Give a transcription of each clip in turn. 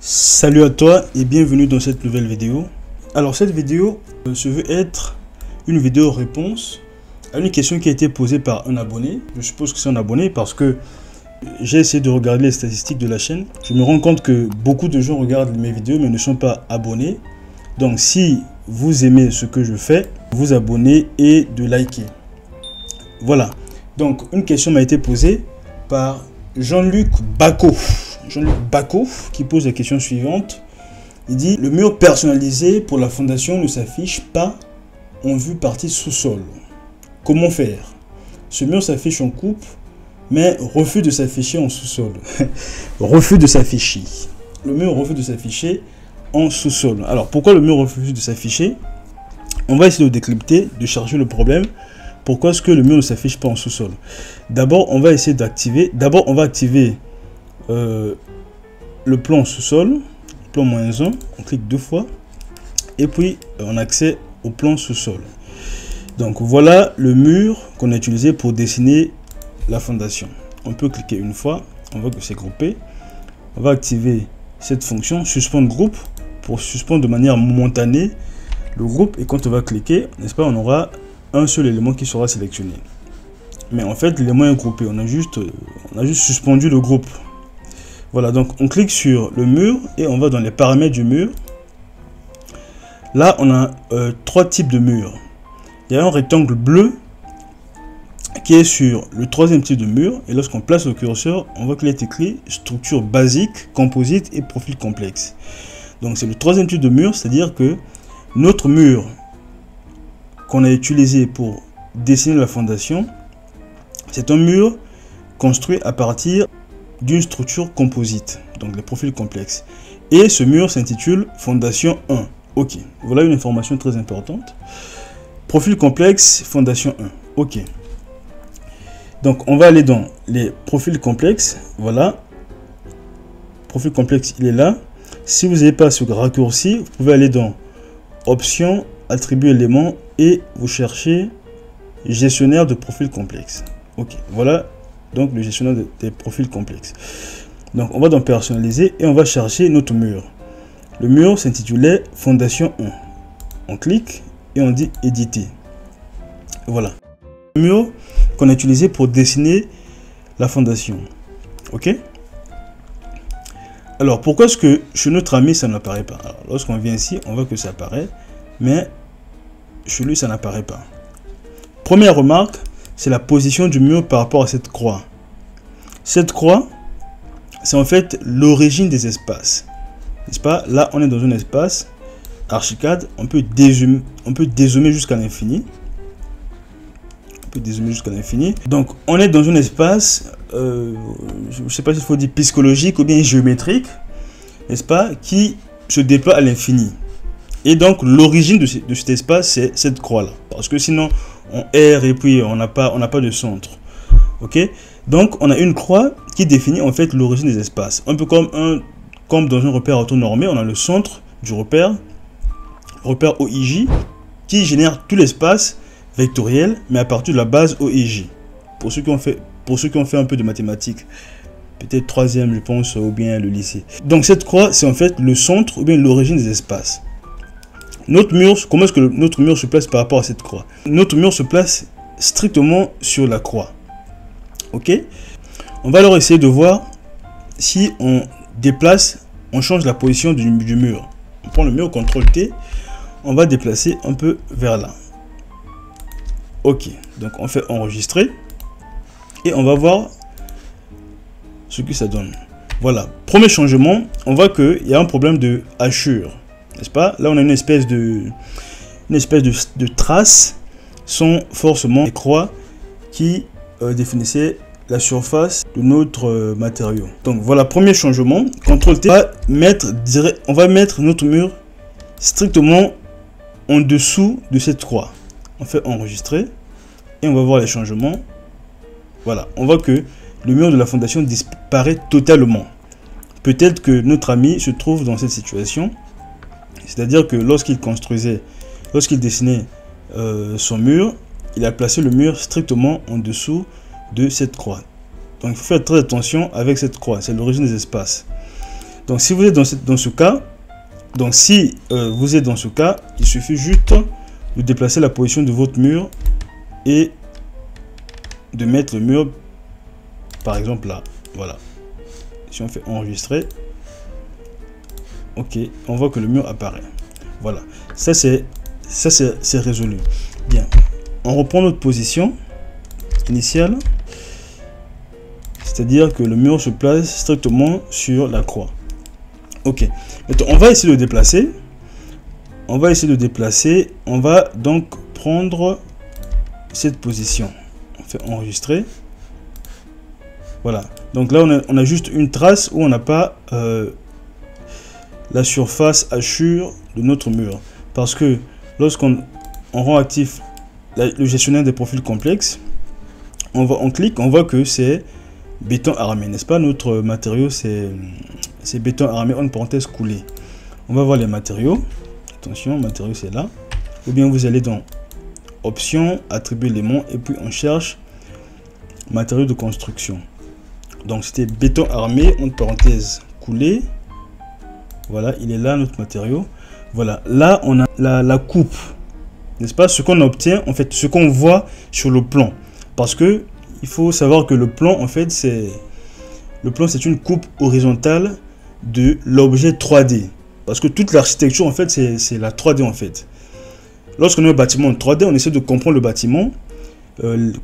Salut à toi et bienvenue dans cette nouvelle vidéo. Alors cette vidéo se veut être une vidéo réponse à une question qui a été posée par un abonné. Je suppose que c'est un abonné parce que j'ai essayé de regarder les statistiques de la chaîne. Je me rends compte que beaucoup de gens regardent mes vidéos mais ne sont pas abonnés. Donc si vous aimez ce que je fais, vous abonnez et de liker. Voilà. Donc une question m'a été posée par Jean-Luc Bacot. Jean-Luc Bacot qui pose la question suivante. Il dit: le mur personnalisé pour la fondation ne s'affiche pas en vue partie sous-sol. Comment faire? Ce mur s'affiche en coupe mais refuse de s'afficher en sous-sol. Refuse de s'afficher. Le mur refuse de s'afficher en sous-sol. Alors pourquoi le mur refuse de s'afficher? On va essayer de décrypter, de chercher le problème. Pourquoi est-ce que le mur ne s'affiche pas en sous-sol? D'abord, on va essayer d'activer. D'abord, on va activer le plan sous-sol, plan -1. On clique deux fois et puis on a accès au plan sous-sol. Donc voilà le mur qu'on a utilisé pour dessiner la fondation. On peut cliquer une fois, on voit que c'est groupé. On va activer cette fonction suspendre groupe pour suspendre de manière momentanée le groupe, et quand on va cliquer, n'est-ce pas, on aura un seul élément qui sera sélectionné. Mais en fait, l'élément est groupé. On a juste suspendu le groupe. Voilà, donc on clique sur le mur et on va dans les paramètres du mur. Là, on a trois types de murs. Il y a un rectangle bleu qui est sur le troisième type de mur. Et lorsqu'on place le curseur, on voit qu'il est écrit structure basique, composite et profil complexe. Donc c'est le troisième type de mur, c'est-à-dire que notre mur qu'on a utilisé pour dessiner la fondation, c'est un mur construit à partir d'une structure composite, donc les profils complexes. Et ce mur s'intitule fondation 1. Ok, voilà une information très importante. Profil complexe, fondation 1. Ok. Donc on va aller dans les profils complexes. Voilà. Profil complexe, il est là. Si vous n'avez pas ce raccourci, vous pouvez aller dans options, attribuer éléments et vous cherchez gestionnaire de profil complexe. Ok, voilà donc le gestionnaire des profils complexes. Donc on va dans personnaliser et on va chercher notre mur. Le mur s'intitulait fondation 1. On clique et on dit éditer. Voilà le mur qu'on a utilisé pour dessiner la fondation. Ok. Alors pourquoi est-ce que chez notre ami ça n'apparaît pas? Lorsqu'on vient ici, on voit que ça apparaît, mais chez lui ça n'apparaît pas. Première remarque, c'est la position du mur par rapport à cette croix. Cette croix, c'est en fait l'origine des espaces. N'est-ce pas? Là, on est dans un espace Archicad. On peut dézoomer jusqu'à l'infini. Donc, on est dans un espace, je ne sais pas s'il faut dire psychologique ou bien géométrique, n'est-ce pas, qui se déploie à l'infini. Et donc, l'origine de cet espace, c'est cette croix-là. Parce que sinon, on erre et puis on n'a pas de centre. Ok? Donc, on a une croix qui définit en fait l'origine des espaces. Un peu comme dans un repère orthonormé, on a le centre du repère OIJ, qui génère tout l'espace vectoriel, mais à partir de la base OIJ. Pour ceux qui ont fait un peu de mathématiques, peut-être troisième, je pense, ou bien le lycée. Donc, cette croix, c'est en fait le centre ou bien l'origine des espaces. Notre mur, comment est-ce que notre mur se place par rapport à cette croix? Notre mur se place strictement sur la croix. Ok? On va alors essayer de voir si on déplace, on change la position du mur. On prend le mur, CTRL T, on va déplacer un peu vers là. Ok, donc on fait enregistrer et on va voir ce que ça donne. Voilà, premier changement, on voit qu'il y a un problème de hachure. N'est-ce pas? Là, on a une espèce de traces sont forcément des croix qui définissaient la surface de notre matériau. Donc voilà, premier changement. CTRL T, on va mettre notre mur strictement en dessous de cette croix. On fait enregistrer et on va voir les changements. Voilà, on voit que le mur de la fondation disparaît totalement. Peut-être que notre ami se trouve dans cette situation. C'est-à-dire que lorsqu'il dessinait son mur, il a placé le mur strictement en dessous de cette croix. Donc il faut faire très attention avec cette croix, c'est l'origine des espaces. Donc si vous êtes dans ce cas, donc si vous êtes dans ce cas, il suffit juste de déplacer la position de votre mur et de mettre le mur par exemple là. Voilà. Si on fait enregistrer, ok, on voit que le mur apparaît. Voilà, ça c'est résolu. Bien, on reprend notre position initiale, c'est-à-dire que le mur se place strictement sur la croix. Ok, maintenant on va essayer de déplacer. On va donc prendre cette position. On fait enregistrer. Voilà, donc là on a juste une trace où on n'a pas la surface hachure de notre mur, parce que lorsqu'on rend actif le gestionnaire des profils complexes, on clique, on voit que c'est béton armé, n'est-ce pas? Notre matériau c'est béton armé en parenthèse coulé. On va voir les matériaux. Attention, matériaux c'est là, ou bien vous allez dans options, attribuer éléments, et puis on cherche matériaux de construction. Donc c'était béton armé entre parenthèses coulé. Voilà, il est là notre matériau. Voilà, là on a la coupe, n'est-ce pas? Ce qu'on obtient, en fait, ce qu'on voit sur le plan. Parce que il faut savoir que le plan, en fait, c'est une coupe horizontale de l'objet 3D. Parce que toute l'architecture, en fait, c'est la 3D, en fait. Lorsqu'on a un bâtiment en 3D, on essaie de comprendre le bâtiment.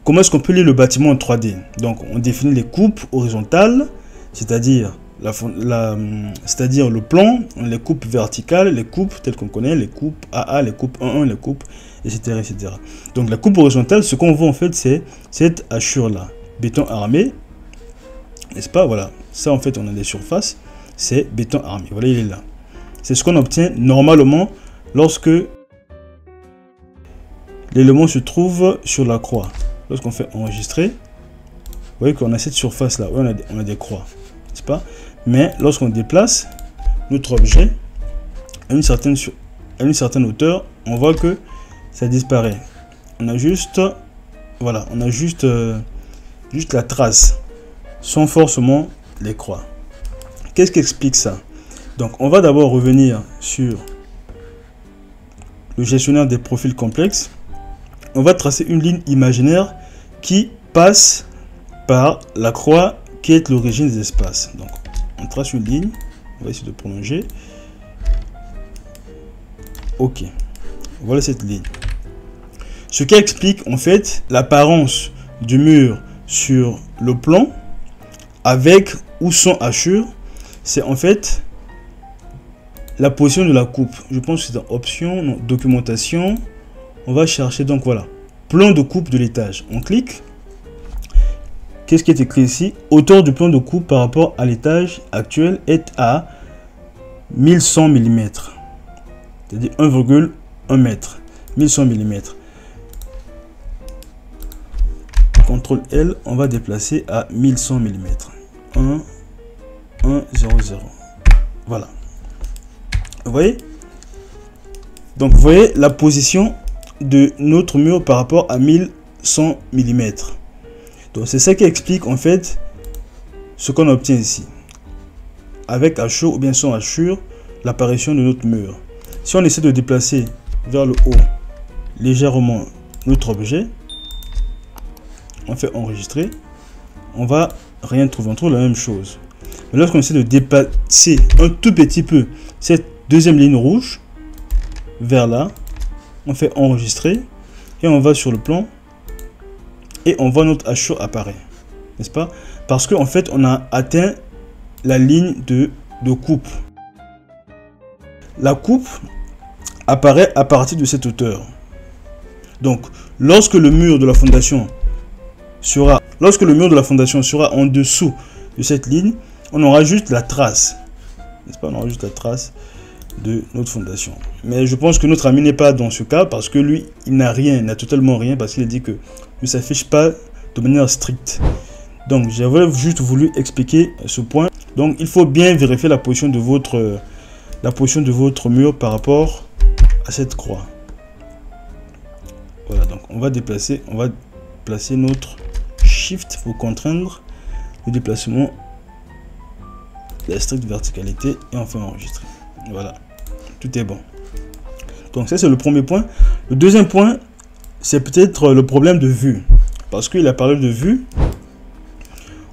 Comment est-ce qu'on peut lire le bâtiment en 3D? Donc, on définit les coupes horizontales, c'est-à-dire le plan, les coupes verticales, les coupes telles qu'on connaît, les coupes AA, les coupes 1-1, les coupes, etc., etc. Donc, la coupe horizontale, ce qu'on voit, en fait, c'est cette hachure-là. Béton armé, n'est-ce pas? Voilà. Ça, en fait, on a des surfaces. C'est béton armé. Voilà, il est là. C'est ce qu'on obtient normalement lorsque l'élément se trouve sur la croix. Lorsqu'on fait enregistrer, vous voyez qu'on a cette surface là, où on a des croix, n'est-ce pas? Mais lorsqu'on déplace notre objet à une certaine hauteur, on voit que ça disparaît. On a juste, voilà, on a juste la trace, sans forcément les croix. Qu'est-ce qui explique ça? Donc, on va d'abord revenir sur le gestionnaire des profils complexes. On va tracer une ligne imaginaire qui passe par la croix qui est l'origine des espaces. Donc, on trace une ligne. On va essayer de prolonger. Ok. Voilà cette ligne. Ce qui explique en fait l'apparence du mur sur le plan avec ou sans hachure. C'est en fait la position de la coupe. Je pense que c'est dans option, non, documentation. On va chercher, donc voilà, plan de coupe de l'étage. On clique. Qu'est-ce qui est écrit ici? Hauteur du plan de coupe par rapport à l'étage actuel est à 1100 mm. C'est-à-dire 1,1 m. 1100 mm. CTRL L, on va déplacer à 1100 mm. 1, 1, 0, 0. Voilà. Vous voyez? Donc, vous voyez la position de notre mur par rapport à 1100 mm. Donc, c'est ça qui explique en fait ce qu'on obtient ici. Avec hachure ou bien sans hachure, l'apparition de notre mur. Si on essaie de déplacer vers le haut légèrement notre objet, on fait enregistrer, on va rien trouver, on trouve la même chose. Mais lorsqu'on essaie de dépasser un tout petit peu cette deuxième ligne rouge vers là, on fait enregistrer et on va sur le plan et on voit notre hachure apparaître, n'est-ce pas? Parce qu'en fait on a atteint la ligne de coupe. La coupe apparaît à partir de cette hauteur. Donc lorsque le mur de la fondation sera en dessous de cette ligne, on aura juste la trace, n'est-ce pas? On aura juste la trace de notre fondation. Mais je pense que notre ami n'est pas dans ce cas parce que lui, il n'a rien, il n'a totalement rien parce qu'il a dit que ne s'affiche pas de manière stricte. Donc, j'avais juste voulu expliquer ce point. Donc, il faut bien vérifier la position de votre mur par rapport à cette croix. Voilà, donc on va placer notre Shift pour contraindre le déplacement la stricte verticalité et on fait enregistrer. Voilà, tout est bon. Donc ça c'est le premier point. Le deuxième point, c'est peut-être le problème de vue, parce qu'il a parlé de vue.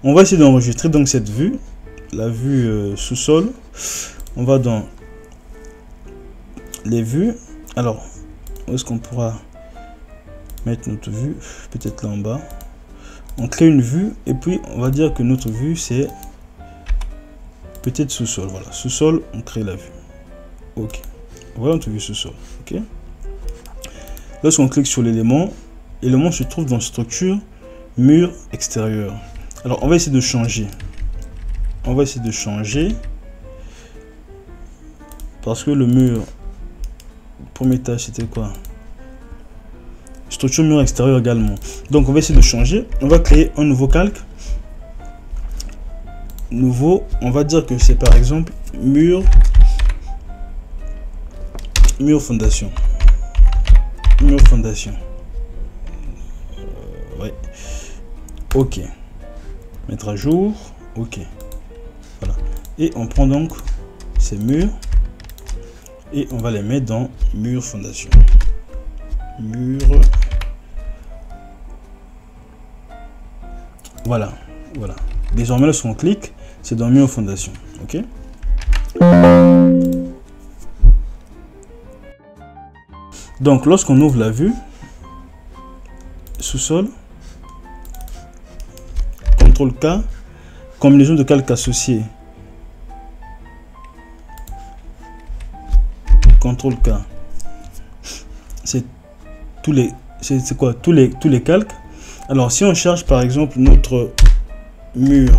On va essayer d'enregistrer donc cette vue, la vue sous-sol. On va dans les vues. Alors, où est-ce qu'on pourra mettre notre vue? Peut-être là en bas. On crée une vue et puis on va dire que notre vue c'est peut-être sous-sol. Voilà, sous-sol, on crée la vue. Ok, voilà notre vue sous-sol. Ok. Lorsqu'on clique sur l'élément, l'élément se trouve dans structure, mur extérieur. Alors on va essayer de changer. On va essayer de changer parce que le mur, premier tâche c'était quoi? Structure mur extérieur également. Donc on va essayer de changer. On va créer un nouveau calque. Nouveau, on va dire que c'est par exemple mur fondation. Mur fondation. Ouais. Ok. Mettre à jour. Ok. Voilà. Et on prend donc ces murs et on va les mettre dans mur fondation. Mur. Voilà. Voilà. Désormais, lorsqu'on clique, c'est dans mur fondation. Ok. Donc, lorsqu'on ouvre la vue, sous-sol, CTRL-K, combinaison de calque associé. CTRL-K. C'est tous les, c'est quoi? Tous les calques. Alors, si on cherche par exemple notre mur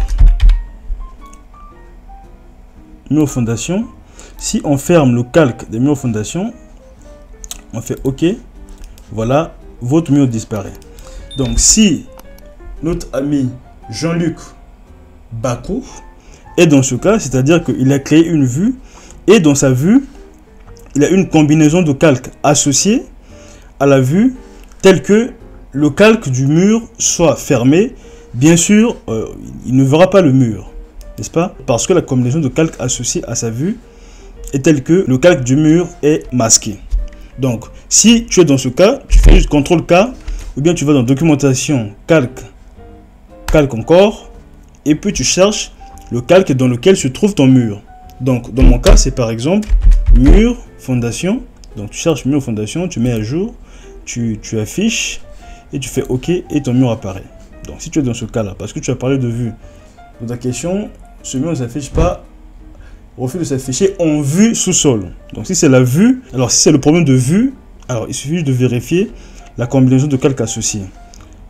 fondation, si on ferme le calque des murs fondation, on fait OK, voilà, votre mur disparaît. Donc si notre ami Jean-Luc Bakou est dans ce cas, c'est-à-dire qu'il a créé une vue et dans sa vue, il a une combinaison de calques associés à la vue telle que le calque du mur soit fermé. Bien sûr, il ne verra pas le mur, n'est-ce pas? Parce que la combinaison de calques associée à sa vue est telle que le calque du mur est masqué. Donc, si tu es dans ce cas, tu fais juste CTRL-K ou bien tu vas dans documentation, calque encore et puis tu cherches le calque dans lequel se trouve ton mur. Donc, dans mon cas, c'est par exemple mur fondation. Donc, tu cherches mur fondation, tu mets à jour, tu affiches et tu fais OK et ton mur apparaît. Donc, si tu es dans ce cas-là, parce que tu as parlé de vue, dans ta question, ce mur ne s'affiche pas, refuse de s'afficher en vue sous-sol. Donc, si c'est la vue, alors si c'est le problème de vue, alors il suffit de vérifier la combinaison de calques associés.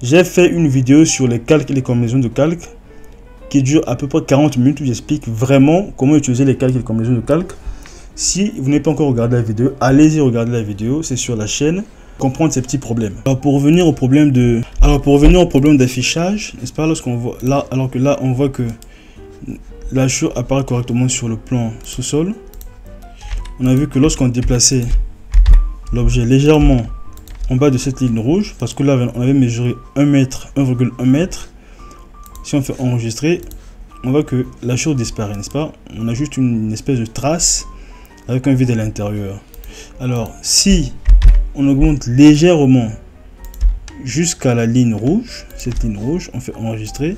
J'ai fait une vidéo sur les calques et les combinaisons de calques qui dure à peu près 40 minutes où j'explique vraiment comment utiliser les calques et les combinaisons de calques. Si vous n'avez pas encore regardé la vidéo, allez-y regarder la vidéo, c'est sur la chaîne. Comprendre ces petits problèmes. Alors pour revenir au problème d'affichage, n'est-ce pas, lorsqu'on voit là, alors que là on voit que la hachure apparaît correctement sur le plan sous-sol. On a vu que lorsqu'on déplaçait l'objet légèrement en bas de cette ligne rouge, parce que là on avait mesuré 1 mètre, 1,1 mètre. Si on fait enregistrer, on voit que la hachure disparaît, n'est-ce pas? On a juste une espèce de trace avec un vide à l'intérieur. Alors si on augmente légèrement jusqu'à la ligne rouge, cette ligne rouge, on fait enregistrer,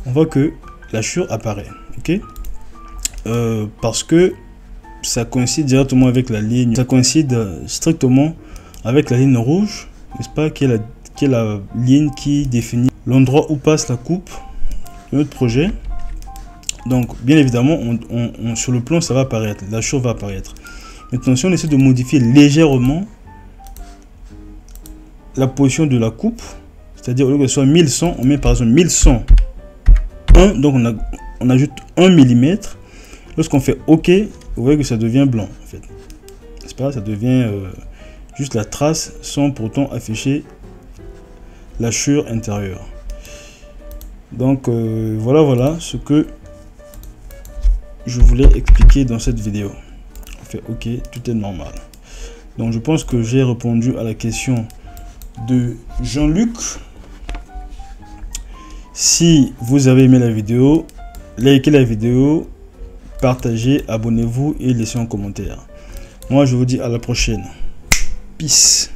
on voit que la hachure apparaît, ok? Parce que ça coïncide directement avec la ligne, ça coïncide strictement avec la ligne rouge, n'est-ce pas, qui est la ligne qui définit l'endroit où passe la coupe de notre projet. Donc bien évidemment, sur le plan ça va apparaître, la hachure va apparaître. Maintenant si on essaie de modifier légèrement la position de la coupe, c'est-à-dire au lieu que ce soit 1100, on met par exemple 1101, donc on ajoute 1 mm. Lorsqu'on fait OK, vous voyez que ça devient blanc en fait, n'est-ce pas? Ça devient juste la trace sans pourtant afficher la hachure intérieure. Donc voilà ce que je voulais expliquer dans cette vidéo. On fait OK, tout est normal. Donc je pense que j'ai répondu à la question de Jean-Luc. Si vous avez aimé la vidéo, likez la vidéo, partagez, abonnez-vous et laissez un commentaire. Moi, je vous dis à la prochaine. Peace.